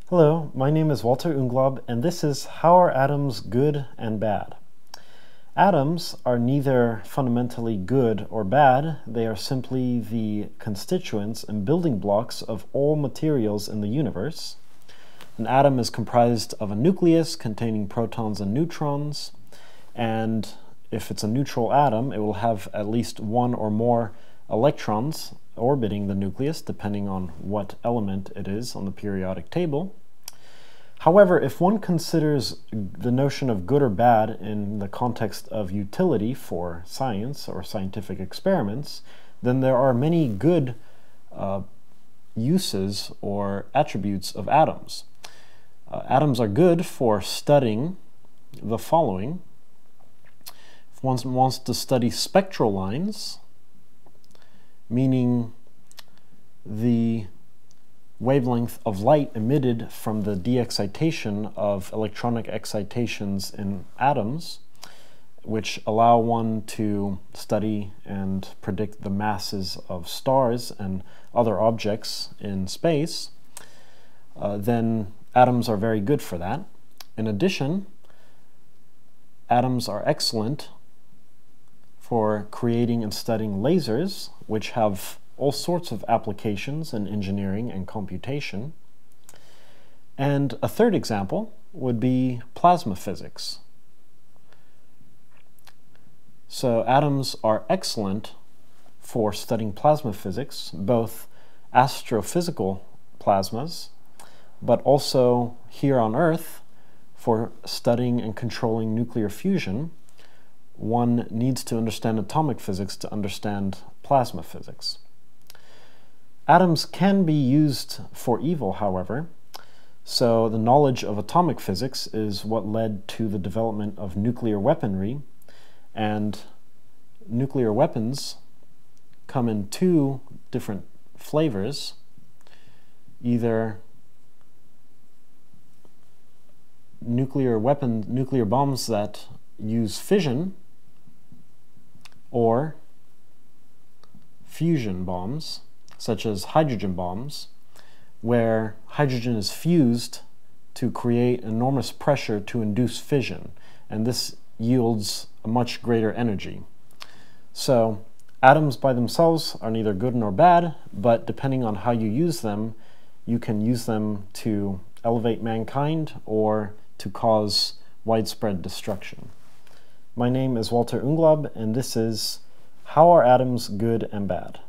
Hello, my name is Walter Unglaub, and this is How Are Atoms Good and Bad? Atoms are neither fundamentally good or bad, they are simply the constituents and building blocks of all materials in the universe. An atom is comprised of a nucleus containing protons and neutrons, and if it's a neutral atom, it will have at least one or more electrons orbiting the nucleus, depending on what element it is on the periodic table. However, if one considers the notion of good or bad in the context of utility for science or scientific experiments, then there are many good uses or attributes of atoms. Atoms are good for studying the following. If one wants to study spectral lines, meaning the wavelength of light emitted from the de-excitation of electronic excitations in atoms, which allow one to study and predict the masses of stars and other objects in space, then atoms are very good for that. In addition, atoms are excellent for creating and studying lasers, which have all sorts of applications in engineering and computation. And a third example would be plasma physics. So atoms are excellent for studying plasma physics, both astrophysical plasmas, but also here on Earth for studying and controlling nuclear fusion. One needs to understand atomic physics to understand plasma physics. Atoms can be used for evil, however, so the knowledge of atomic physics is what led to the development of nuclear weaponry, and nuclear weapons come in two different flavors, either nuclear bombs that use fission, or fusion bombs, such as hydrogen bombs, where hydrogen is fused to create enormous pressure to induce fission, and this yields a much greater energy. So atoms by themselves are neither good nor bad, but depending on how you use them, you can use them to elevate mankind or to cause widespread destruction. My name is Walter Unglaub, and this is How Are Atoms Good and Bad?